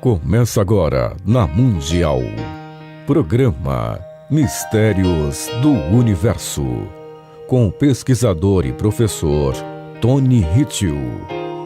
Começa agora na Mundial. Programa Mistérios do Universo. Com o pesquisador e professor Tony Hitchell.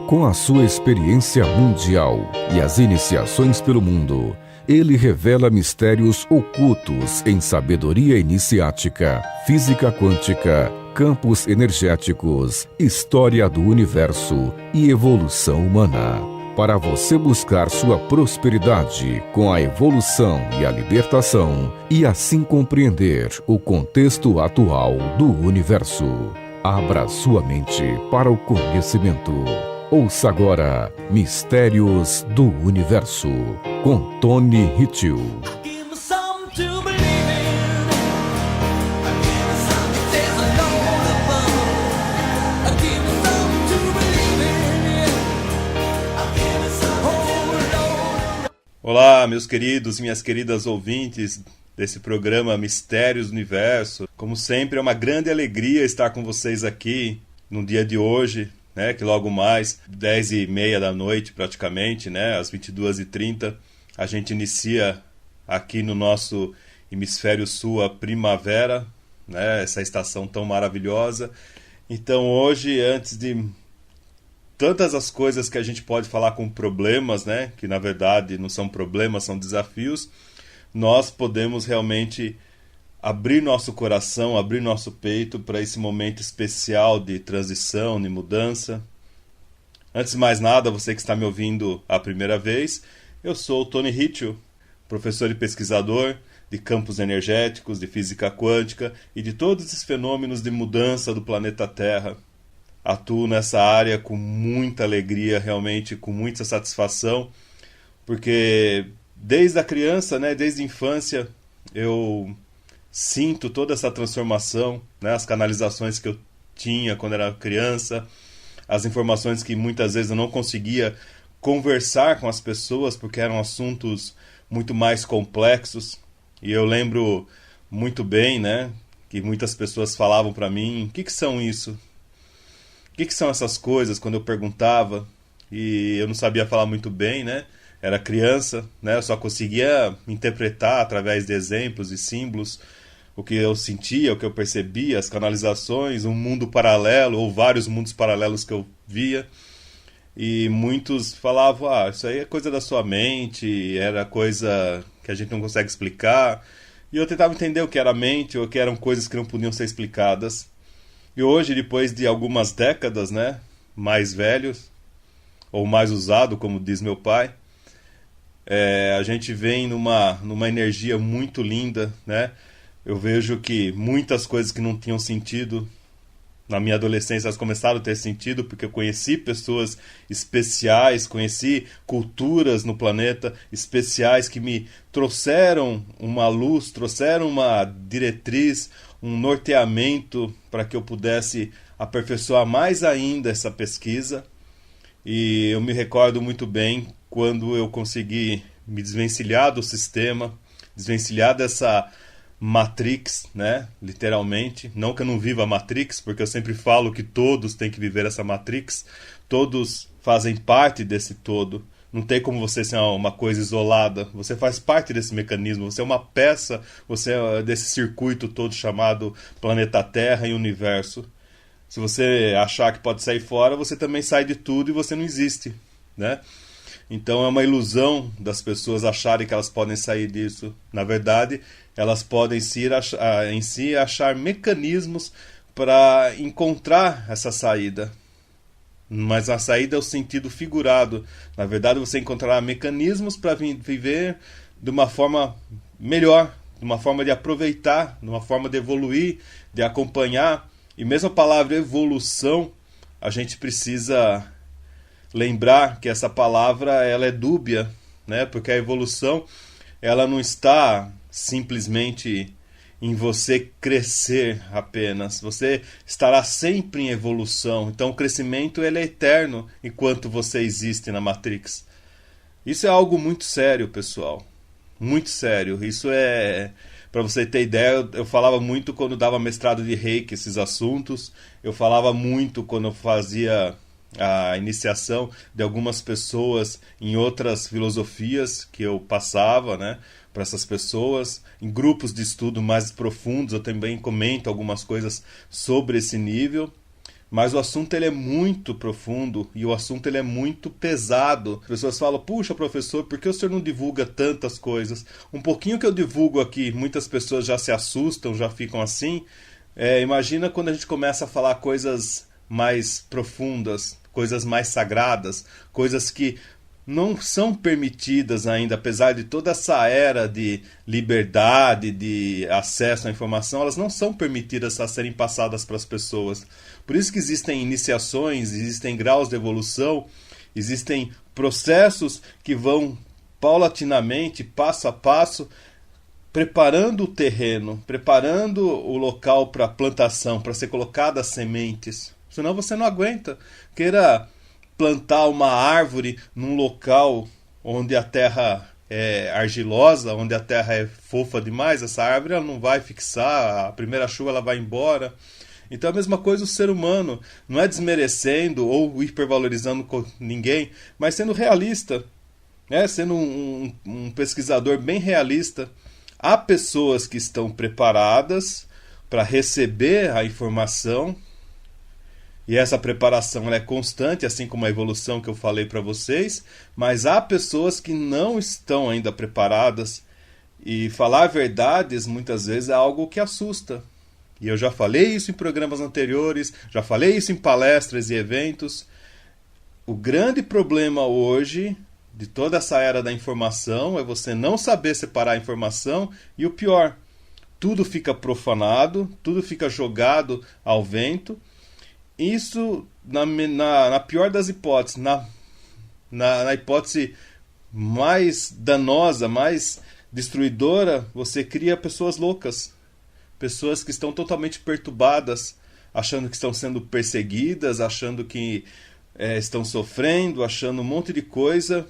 Com a sua experiência mundial e as iniciações pelo mundo, ele revela mistérios ocultos em sabedoria iniciática, física quântica, campos energéticos, história do universo e evolução humana. Para você buscar sua prosperidade com a evolução e a libertação e assim compreender o contexto atual do universo. Abra sua mente para o conhecimento. Ouça agora Mistérios do Universo, com Tony Hitchell. Olá, meus queridos e minhas queridas ouvintes desse programa Mistérios do Universo. Como sempre, é uma grande alegria estar com vocês aqui no dia de hoje, né, que logo mais, 10h30 da noite praticamente, né, às 22h30, a gente inicia aqui no nosso hemisfério sul a primavera, né, essa estação tão maravilhosa. Então hoje, antes de tantas as coisas que a gente pode falar com problemas, né, que na verdade não são problemas, são desafios, nós podemos realmente abrir nosso coração, abrir nosso peito para esse momento especial de transição, de mudança. Antes de mais nada, você que está me ouvindo a primeira vez, eu sou o Tony Hitchell, professor e pesquisador de campos energéticos, de física quântica e de todos esses fenômenos de mudança do planeta Terra. Atuo nessa área com muita alegria, realmente com muita satisfação, porque desde a criança, né, desde a infância, eu sinto toda essa transformação, né, as canalizações que eu tinha quando era criança, as informações que muitas vezes eu não conseguia conversar com as pessoas, porque eram assuntos muito mais complexos. E eu lembro muito bem, né, que muitas pessoas falavam para mim: o que são isso? O que são essas coisas? Quando eu perguntava, e eu não sabia falar muito bem, né? Era criança, né? Eu só conseguia interpretar através de exemplos e símbolos o que eu sentia, o que eu percebia, as canalizações, um mundo paralelo ou vários mundos paralelos que eu via. E muitos falavam: isso aí é coisa da sua mente, era coisa que a gente não consegue explicar. E eu tentava entender o que era mente ou que eram coisas que não podiam ser explicadas. E hoje, depois de algumas décadas, né, mais velhos, ou mais usado, como diz meu pai, a gente vem numa energia muito linda, né? Eu vejo que muitas coisas que não tinham sentido na minha adolescência, elas começaram a ter sentido, porque eu conheci pessoas especiais, conheci culturas no planeta especiais que me trouxeram uma luz, trouxeram uma diretriz, um norteamento para que eu pudesse aperfeiçoar mais ainda essa pesquisa. E eu me recordo muito bem quando eu consegui me desvencilhar do sistema, desvencilhar dessa Matrix, né? Literalmente. Não que eu não viva a Matrix, porque eu sempre falo que todos têm que viver essa Matrix, todos fazem parte desse todo. Não tem como você ser uma coisa isolada. Você faz parte desse mecanismo. Você é uma peça, você é desse circuito todo chamado planeta Terra e universo. Se você achar que pode sair fora, você também sai de tudo e você não existe, né? Então é uma ilusão das pessoas acharem que elas podem sair disso. Na verdade, elas podem em si achar mecanismos para encontrar essa saída. Mas a saída é o sentido figurado. Na verdade, você encontrará mecanismos para viver de uma forma melhor, de uma forma de aproveitar, de uma forma de evoluir, de acompanhar. E mesmo a palavra evolução, a gente precisa lembrar que essa palavra ela é dúbia, né? Porque a evolução ela não está simplesmente em você crescer apenas. Você estará sempre em evolução. Então o crescimento ele é eterno enquanto você existe na Matrix. Isso é algo muito sério, pessoal. Muito sério. Isso é... Para você ter ideia, eu falava muito quando dava mestrado de Reiki, esses assuntos. Eu falava muito quando eu fazia a iniciação de algumas pessoas em outras filosofias que eu passava, né, para essas pessoas. Em grupos de estudo mais profundos eu também comento algumas coisas sobre esse nível. Mas o assunto ele é muito profundo e o assunto ele é muito pesado. As pessoas falam, puxa professor, por que o senhor não divulga tantas coisas? Um pouquinho que eu divulgo aqui, muitas pessoas já se assustam, já ficam assim. Imagina quando a gente começa a falar coisas mais profundas, coisas mais sagradas, coisas que não são permitidas ainda, apesar de toda essa era de liberdade, de acesso à informação, elas não são permitidas a serem passadas para as pessoas. Por isso que existem iniciações, existem graus de evolução, existem processos que vão paulatinamente, passo a passo, preparando o terreno, preparando o local para plantação, para ser colocadas sementes. Senão você não aguenta. Queira plantar uma árvore num local onde a terra é argilosa, onde a terra é fofa demais, essa árvore ela não vai fixar, a primeira chuva ela vai embora. Então a mesma coisa o ser humano, não é desmerecendo ou hipervalorizando ninguém, mas sendo realista, né? Sendo um pesquisador bem realista. Há pessoas que estão preparadas para receber a informação, e essa preparação ela é constante, assim como a evolução que eu falei para vocês, mas há pessoas que não estão ainda preparadas, e falar verdades muitas vezes é algo que assusta. E eu já falei isso em programas anteriores, já falei isso em palestras e eventos. O grande problema hoje de toda essa era da informação é você não saber separar a informação, e o pior, tudo fica profanado, tudo fica jogado ao vento. Isso na pior das hipóteses, na hipótese mais danosa, mais destruidora, você cria pessoas loucas, pessoas que estão totalmente perturbadas, achando que estão sendo perseguidas, achando que estão sofrendo, achando um monte de coisa.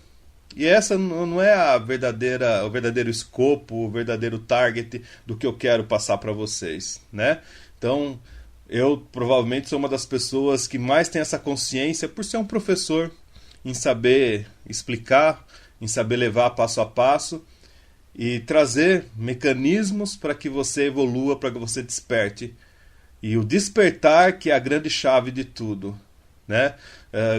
E essa não é o verdadeiro escopo, o verdadeiro target do que eu quero passar para vocês, né? Então, eu provavelmente sou uma das pessoas que mais tem essa consciência por ser um professor, em saber explicar, em saber levar passo a passo e trazer mecanismos para que você evolua, para que você desperte. E o despertar que é a grande chave de tudo, né?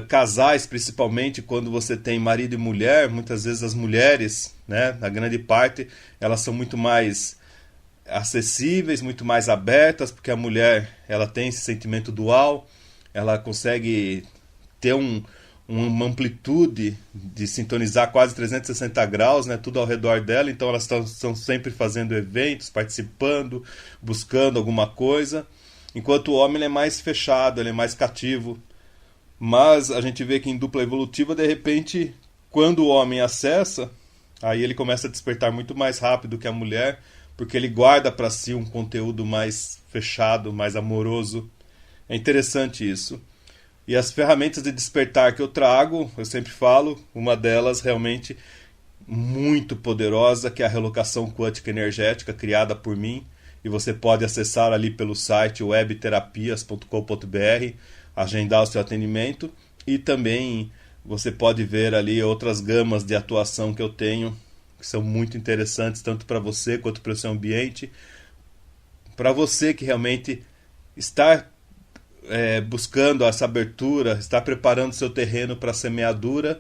Casais, principalmente quando você tem marido e mulher, muitas vezes as mulheres, né, na grande parte, elas são muito mais acessíveis, muito mais abertas, porque a mulher ela tem esse sentimento dual, ela consegue ter uma amplitude de sintonizar quase 360 graus, né, tudo ao redor dela, então elas estão sempre fazendo eventos, participando, buscando alguma coisa, enquanto o homem ele é mais fechado, ele é mais cativo. Mas a gente vê que em dupla evolutiva, de repente, quando o homem acessa, aí ele começa a despertar muito mais rápido que a mulher, porque ele guarda para si um conteúdo mais fechado, mais amoroso. É interessante isso. E as ferramentas de despertar que eu trago, eu sempre falo, uma delas realmente muito poderosa, que é a relocação quântica energética, criada por mim, e você pode acessar ali pelo site webterapias.com.br, agendar o seu atendimento, e também você pode ver ali outras gamas de atuação que eu tenho, que são muito interessantes, tanto para você quanto para o seu ambiente, para você que realmente está buscando essa abertura, está preparando seu terreno para a semeadura,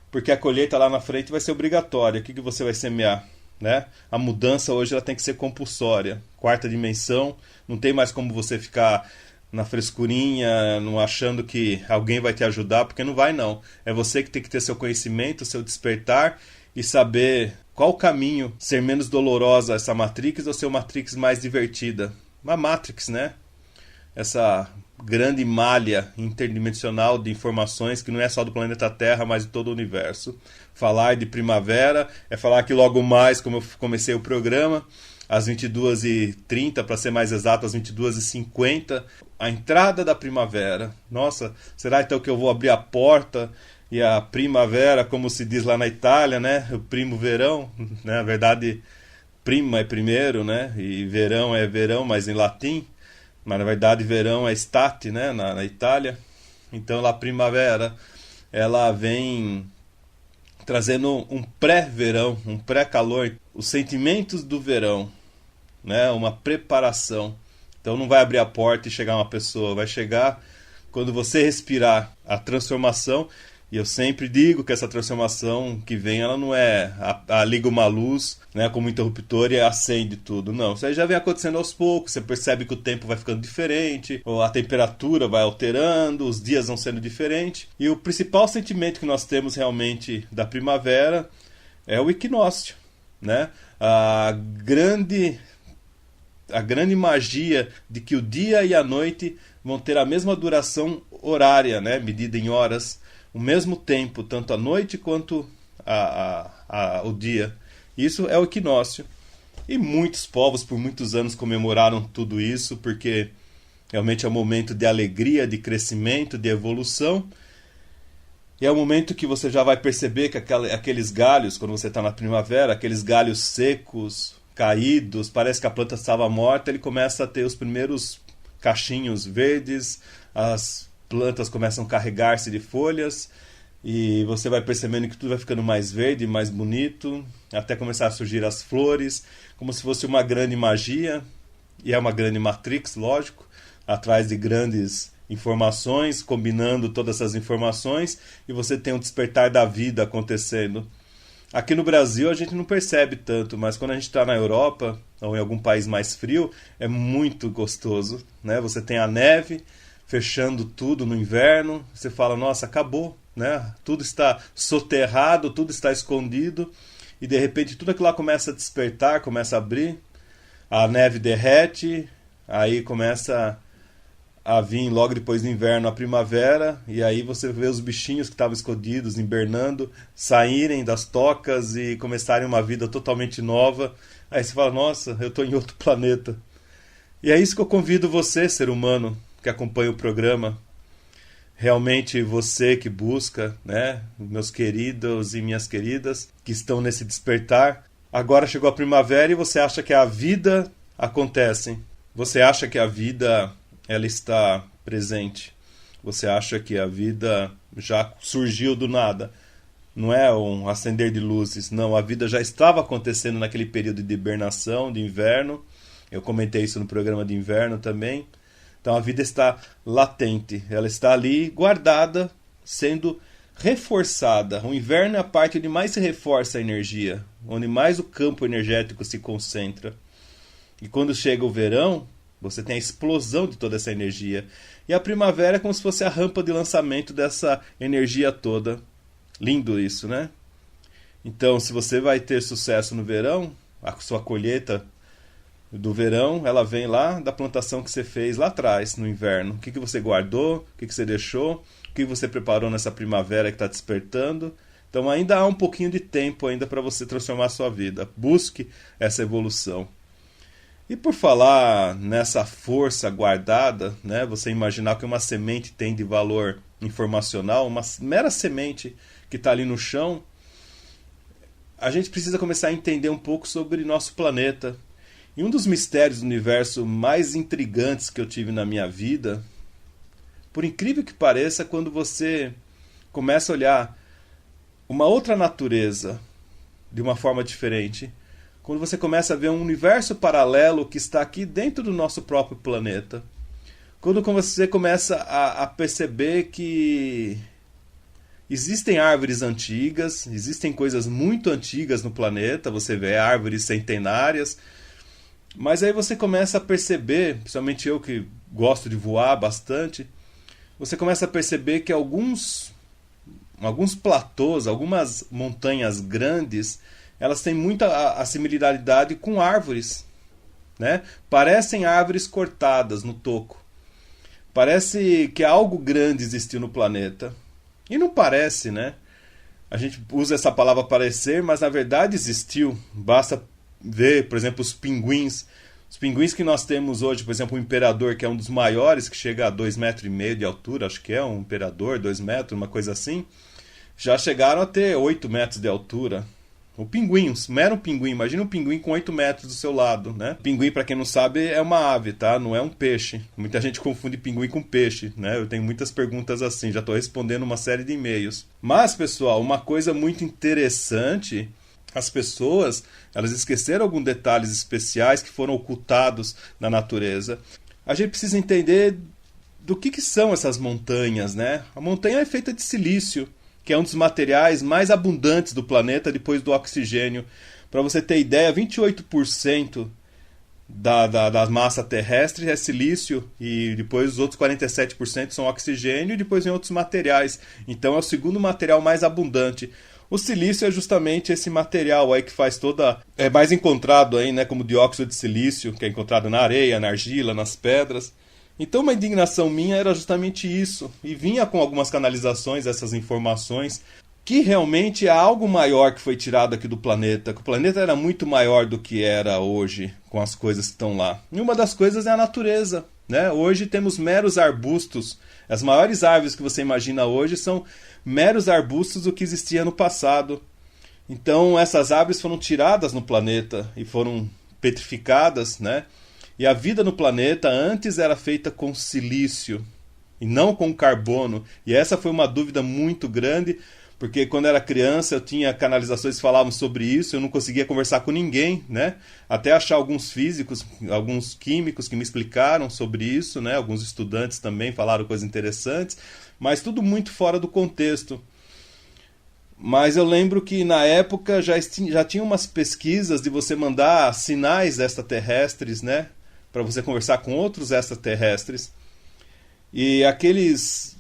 porque a colheita lá na frente vai ser obrigatória. O que você vai semear? Né? A mudança hoje ela tem que ser compulsória. Quarta dimensão, não tem mais como você ficar na frescurinha, não achando que alguém vai te ajudar, porque não vai não. É você que tem que ter seu conhecimento, seu despertar e saber qual o caminho, ser menos dolorosa essa Matrix ou ser uma Matrix mais divertida. Uma Matrix, né? Essa grande malha interdimensional de informações que não é só do planeta Terra, mas de todo o universo. Falar de primavera é falar que logo mais, como eu comecei o programa, às 22h30, para ser mais exato, às 22h50, a entrada da primavera. Nossa, será então que eu vou abrir a porta e a primavera, como se diz lá na Itália, né? O primo verão, né? Na verdade, prima é primeiro, né? E verão é verão, mas em latim. Mas na verdade verão é estate, né? Na Itália. Então a primavera, ela vem trazendo um pré-verão, um pré-calor, os sentimentos do verão, né? Uma preparação. Então não vai abrir a porta e chegar uma pessoa, vai chegar quando você respirar a transformação. E eu sempre digo que essa transformação que vem, ela não é liga uma luz, né, como interruptor e acende tudo. Não, isso aí já vem acontecendo aos poucos. Você percebe que o tempo vai ficando diferente, ou a temperatura vai alterando, os dias vão sendo diferentes. E o principal sentimento que nós temos realmente da primavera é o equinócio, né? A grande magia de que o dia e a noite vão ter a mesma duração horária, né, medida em horas, o mesmo tempo, tanto a noite quanto o dia. Isso é o equinócio. E muitos povos por muitos anos comemoraram tudo isso, porque realmente é um momento de alegria, de crescimento, de evolução. E é um momento que você já vai perceber que aqueles galhos, quando você está na primavera, aqueles galhos secos, caídos, parece que a planta estava morta, ele começa a ter os primeiros cachinhos verdes, as plantas começam a carregar-se de folhas e você vai percebendo que tudo vai ficando mais verde, mais bonito, até começar a surgir as flores, como se fosse uma grande magia, e é uma grande matrix, lógico, atrás de grandes informações, combinando todas essas informações, e você tem um despertar da vida acontecendo. Aqui no Brasil a gente não percebe tanto, mas quando a gente está na Europa ou em algum país mais frio, é muito gostoso, né? Você tem a neve fechando tudo no inverno, você fala, nossa, acabou, né? Tudo está soterrado, tudo está escondido, e de repente tudo aquilo lá começa a despertar, começa a abrir, a neve derrete, aí começa a vir logo depois do inverno a primavera, e aí você vê os bichinhos que estavam escondidos, hibernando, saírem das tocas e começarem uma vida totalmente nova. Aí você fala, nossa, eu estou em outro planeta. E é isso que eu convido você, ser humano, que acompanha o programa, realmente você que busca, né, meus queridos e minhas queridas, que estão nesse despertar. Agora chegou a primavera e você acha que a vida acontece. Você acha que a vida ela está presente. Você acha que a vida já surgiu do nada. Não é um acender de luzes. Não, a vida já estava acontecendo naquele período de hibernação, de inverno. Eu comentei isso no programa de inverno também. Então a vida está latente. Ela está ali guardada, sendo reforçada. O inverno é a parte onde mais se reforça a energia, onde mais o campo energético se concentra. E quando chega o verão, você tem a explosão de toda essa energia. E a primavera é como se fosse a rampa de lançamento dessa energia toda. Lindo isso, né? Então, se você vai ter sucesso no verão, a sua colheita do verão, ela vem lá da plantação que você fez lá atrás, no inverno. O que você guardou, o que você deixou, o que você preparou nessa primavera que está despertando. Então, ainda há um pouquinho de tempo ainda para você transformar a sua vida. Busque essa evolução. E por falar nessa força guardada, né, você imaginar que uma semente tem de valor informacional, uma mera semente que está ali no chão, a gente precisa começar a entender um pouco sobre nosso planeta. E um dos mistérios do universo mais intrigantes que eu tive na minha vida, por incrível que pareça, quando você começa a olhar uma outra natureza de uma forma diferente, quando você começa a ver um universo paralelo que está aqui dentro do nosso próprio planeta. Quando você começa a perceber que existem árvores antigas, existem coisas muito antigas no planeta, você vê árvores centenárias, mas aí você começa a perceber, principalmente eu que gosto de voar bastante, você começa a perceber que alguns platôs, algumas montanhas grandes, elas têm muita similaridade com árvores, né? Parecem árvores cortadas no toco. Parece que algo grande existiu no planeta. E não parece, né? A gente usa essa palavra parecer, mas na verdade existiu. Basta ver, por exemplo, os pinguins. Os pinguins que nós temos hoje, por exemplo, o imperador, que é um dos maiores, que chega a 2,5 metros de altura, acho que é um imperador, 2 metros, uma coisa assim, já chegaram a ter 8 metros de altura. O pinguim, um mero pinguim. Imagina um pinguim com 8 metros do seu lado, né? Pinguim, para quem não sabe, é uma ave, tá? Não é um peixe. Muita gente confunde pinguim com peixe, né? Eu tenho muitas perguntas assim, já estou respondendo uma série de e-mails. Mas, pessoal, uma coisa muito interessante, as pessoas, elas esqueceram alguns detalhes especiais que foram ocultados na natureza. A gente precisa entender do que são essas montanhas, né? A montanha é feita de silício, que é um dos materiais mais abundantes do planeta depois do oxigênio. Para você ter ideia, 28% da massa terrestre é silício e depois os outros 47% são oxigênio e depois vem outros materiais. Então é o segundo material mais abundante. O silício é justamente esse material aí que faz toda... É mais encontrado aí, né, como dióxido de silício, que é encontrado na areia, na argila, nas pedras. Então uma indignação minha era justamente isso, e vinha com algumas canalizações essas informações, que realmente há algo maior que foi tirado aqui do planeta, que o planeta era muito maior do que era hoje, com as coisas que estão lá. E uma das coisas é a natureza, né? Hoje temos meros arbustos, as maiores árvores que você imagina hoje são meros arbustos do que existia no passado. Então essas árvores foram tiradas no planeta e foram petrificadas, né? E a vida no planeta antes era feita com silício e não com carbono. E essa foi uma dúvida muito grande, porque quando eu era criança eu tinha canalizações que falavam sobre isso, eu não conseguia conversar com ninguém, né? Até achar alguns físicos, alguns químicos que me explicaram sobre isso, né? Alguns estudantes também falaram coisas interessantes, mas tudo muito fora do contexto. Mas eu lembro que na época já tinha umas pesquisas de você mandar sinais extraterrestres, né? Para você conversar com outros extraterrestres. E aquelas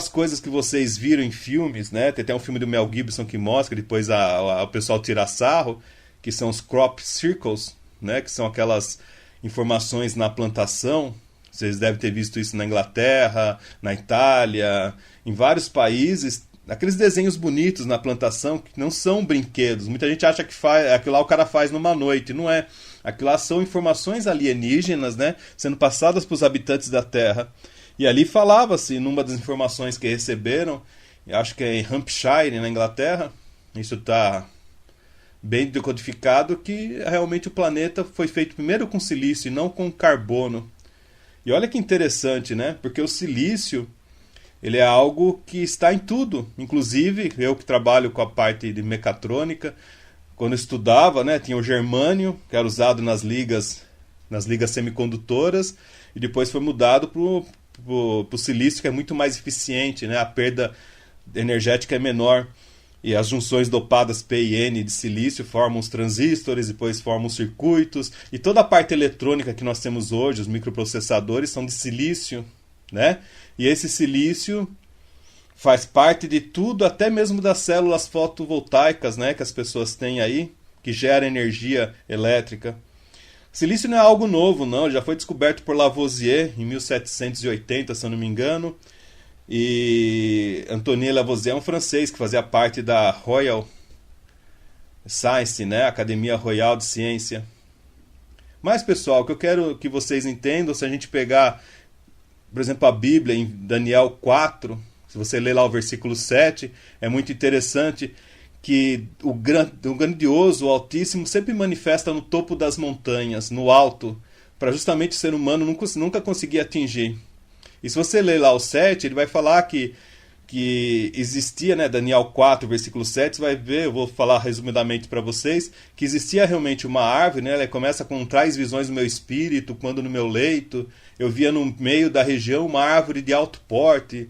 coisas que vocês viram em filmes, né? Tem até um filme do Mel Gibson que mostra, depois o pessoal tira sarro, que são os crop circles, né? Que são aquelas informações na plantação. Vocês devem ter visto isso na Inglaterra, na Itália, em vários países. Aqueles desenhos bonitos na plantação que não são brinquedos. Muita gente acha que aquilo lá o cara faz numa noite. Não é. Aquilo lá são informações alienígenas, né, sendo passadas para os habitantes da Terra. E ali falava-se, numa das informações que receberam, acho que é em Hampshire, na Inglaterra, isso está bem decodificado, que realmente o planeta foi feito primeiro com silício e não com carbono. E olha que interessante, né? Porque o silício, ele é algo que está em tudo. Inclusive, eu que trabalho com a parte de mecatrônica, quando eu estudava, né, tinha o germânio, que era usado nas ligas semicondutoras, e depois foi mudado para o silício, que é muito mais eficiente, né? A perda energética é menor. E as junções dopadas P e N de silício formam os transistores, depois formam os circuitos. E toda a parte eletrônica que nós temos hoje, os microprocessadores, são de silício, né? E esse silício faz parte de tudo, até mesmo das células fotovoltaicas, né, que as pessoas têm aí, que gera energia elétrica. Silício não é algo novo, não. Já foi descoberto por Lavoisier em 1780, se eu não me engano. E Antoine Lavoisier é um francês que fazia parte da Royal Science, né, Academia Royal de Ciência. Mas, pessoal, o que eu quero que vocês entendam, se a gente pegar, por exemplo, a Bíblia em Daniel 4, se você ler lá o versículo 7, é muito interessante que o grandioso, o Altíssimo, sempre manifesta no topo das montanhas, no alto, para justamente o ser humano nunca conseguir atingir. E se você ler lá o 7, ele vai falar que existia, né, Daniel 4, versículo 7, você vai ver, eu vou falar resumidamente para vocês, que existia realmente uma árvore, né, ela começa com traz visões no meu espírito, quando no meu leito, eu via no meio da região uma árvore de alto porte.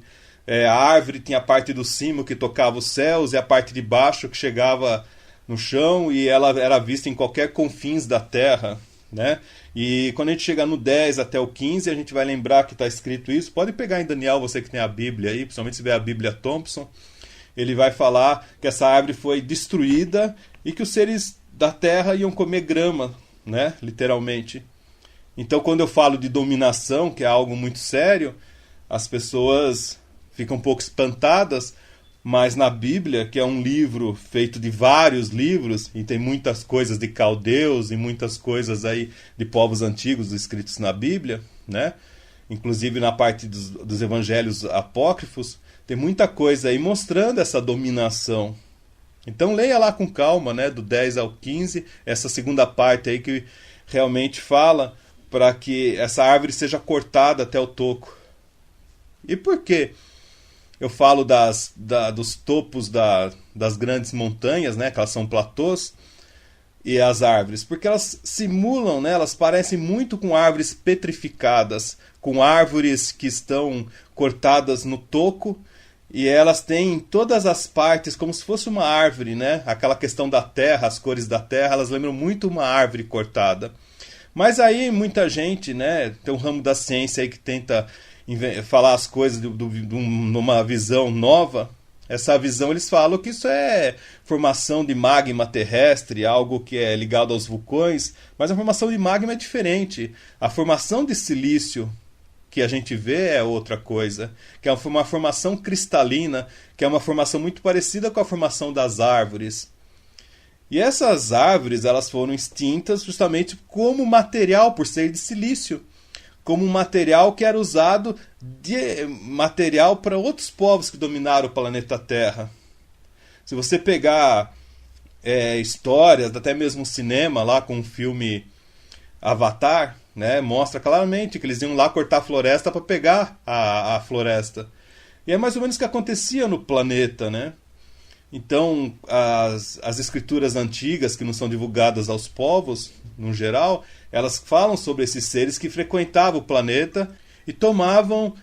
A árvore tinha a parte do cimo que tocava os céus e a parte de baixo que chegava no chão, e ela era vista em qualquer confins da terra, né? E quando a gente chegar no 10 até o 15, a gente vai lembrar que está escrito isso. Pode pegar em Daniel, você que tem a Bíblia aí, principalmente se vê a Bíblia Thompson. Ele vai falar que essa árvore foi destruída e que os seres da terra iam comer grama, né? Literalmente. Então, quando eu falo de dominação, que é algo muito sério, as pessoas ficam um pouco espantadas, mas na Bíblia, que é um livro feito de vários livros, e tem muitas coisas de caldeus e muitas coisas aí de povos antigos escritos na Bíblia, né? Inclusive na parte dos evangelhos apócrifos, tem muita coisa aí mostrando essa dominação Então leia lá com calma, né, do 10 ao 15, essa segunda parte aí que realmente fala para que essa árvore seja cortada até o toco. E por que eu falo dos topos das grandes montanhas, né, que elas são platôs, e as árvores? Porque elas simulam, né, elas parecem muito com árvores petrificadas, com árvores que estão cortadas no toco, e elas têm todas as partes como se fosse uma árvore, né? Aquela questão da terra, as cores da terra, elas lembram muito uma árvore cortada. Mas aí muita gente, né, tem um ramo da ciência aí que tenta falar as coisas numa visão nova. Essa visão, eles falam que isso é formação de magma terrestre, algo que é ligado aos vulcões, mas a formação de magma é diferente. A formação de silício que a gente vê é outra coisa, que é uma formação cristalina, que é uma formação muito parecida com a formação das árvores. E essas árvores, elas foram extintas justamente como material, por ser de silício, como um material que era usado de material para outros povos que dominaram o planeta Terra. Se você pegar histórias, até mesmo o cinema, lá com o filme Avatar, né, mostra claramente que eles iam lá cortar a floresta para pegar a floresta. E é mais ou menos o que acontecia no planeta, né? Então, as escrituras antigas, que não são divulgadas aos povos, no geral, elas falam sobre esses seres que frequentavam o planeta e tomavam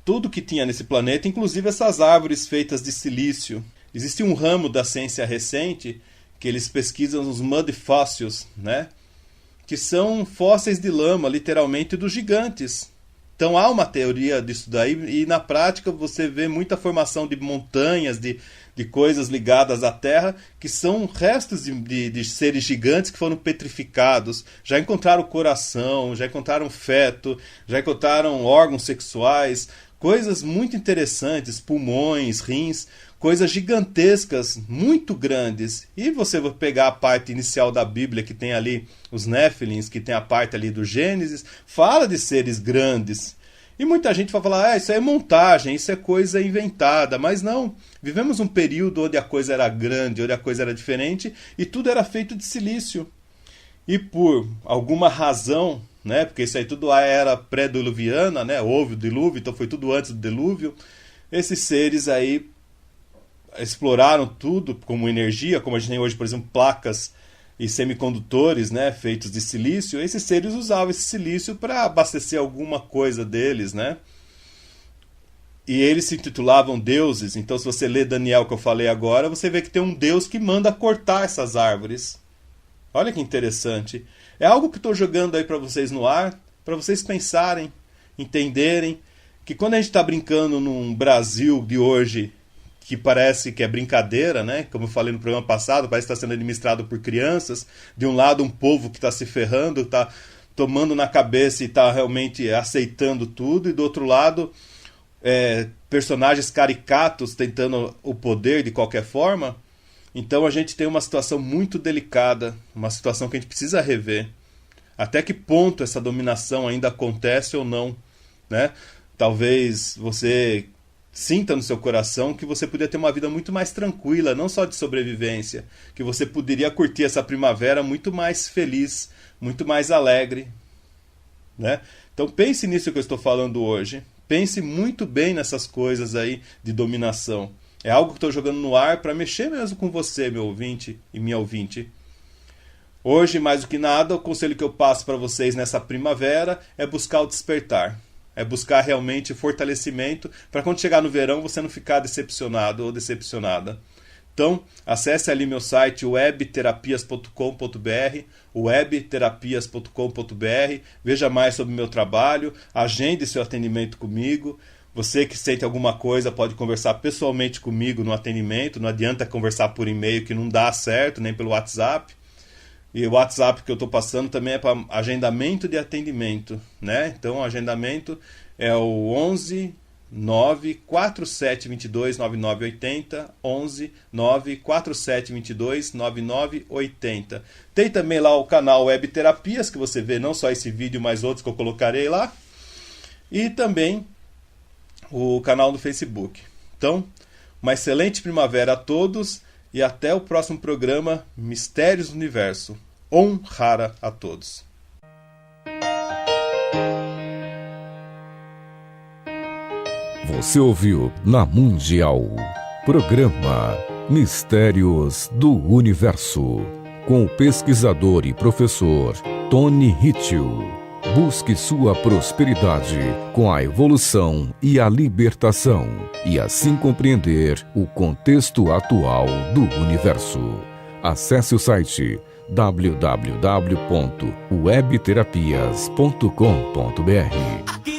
tudo que tinha nesse planeta, inclusive essas árvores feitas de silício. Existe um ramo da ciência recente que eles pesquisam os mud fossils, né? Que são fósseis de lama, literalmente, dos gigantes. Então há uma teoria disso daí, e na prática você vê muita formação de montanhas, de coisas ligadas à Terra, que são restos de seres gigantes que foram petrificados. Já encontraram coração, já encontraram feto, já encontraram órgãos sexuais, coisas muito interessantes, pulmões, rins, coisas gigantescas, muito grandes. E você vai pegar a parte inicial da Bíblia, que tem ali os Néfilins, que tem a parte ali do Gênesis, fala de seres grandes. E muita gente vai falar, isso é montagem, isso é coisa inventada. Mas não, vivemos um período onde a coisa era grande, onde a coisa era diferente, e tudo era feito de silício. E por alguma razão, né, porque isso aí tudo era pré-diluviana, né, houve o dilúvio, então foi tudo antes do dilúvio, esses seres aí exploraram tudo como energia, como a gente tem hoje, por exemplo, placas e semicondutores, né, feitos de silício. Esses seres usavam esse silício para abastecer alguma coisa deles, né? E eles se intitulavam deuses. Então, se você lê Daniel, que eu falei agora, você vê que tem um deus que manda cortar essas árvores. Olha que interessante. É algo que estou jogando aí para vocês no ar, para vocês pensarem, entenderem que quando a gente está brincando num Brasil de hoje, que parece que é brincadeira, né? Como eu falei no programa passado, parece que está sendo administrado por crianças. De um lado, um povo que está se ferrando, está tomando na cabeça e está realmente aceitando tudo. E do outro lado, personagens caricatos tentando o poder de qualquer forma. Então a gente tem uma situação muito delicada, uma situação que a gente precisa rever. Até que ponto essa dominação ainda acontece ou não, né? Talvez você sinta no seu coração que você poderia ter uma vida muito mais tranquila, não só de sobrevivência, que você poderia curtir essa primavera muito mais feliz, muito mais alegre, né? Então pense nisso que eu estou falando hoje. Pense muito bem nessas coisas aí de dominação. É algo que estou jogando no ar para mexer mesmo com você, meu ouvinte e minha ouvinte. Hoje, mais do que nada, o conselho que eu passo para vocês nessa primavera é buscar o despertar. É buscar realmente fortalecimento para quando chegar no verão você não ficar decepcionado ou decepcionada. Então, acesse ali meu site webterapias.com.br, webterapias.com.br, veja mais sobre o meu trabalho, agende seu atendimento comigo. Você que sente alguma coisa pode conversar pessoalmente comigo no atendimento, não adianta conversar por e-mail que não dá certo, nem pelo WhatsApp. E o WhatsApp que eu estou passando também é para agendamento de atendimento, né? Então o agendamento é o 11 94722 9980, 11 94722 9980. Tem também lá o canal Web Terapias, que você vê não só esse vídeo, mas outros que eu colocarei lá. E também o canal do Facebook. Então, uma excelente primavera a todos e até o próximo programa Mistérios do Universo. Om Hara a todos. Você ouviu na Mundial, programa Mistérios do Universo, com o pesquisador e professor Tony Hitchell. Busque sua prosperidade com a evolução e a libertação, e assim compreender o contexto atual do universo. Acesse o site www.webterapias.com.br.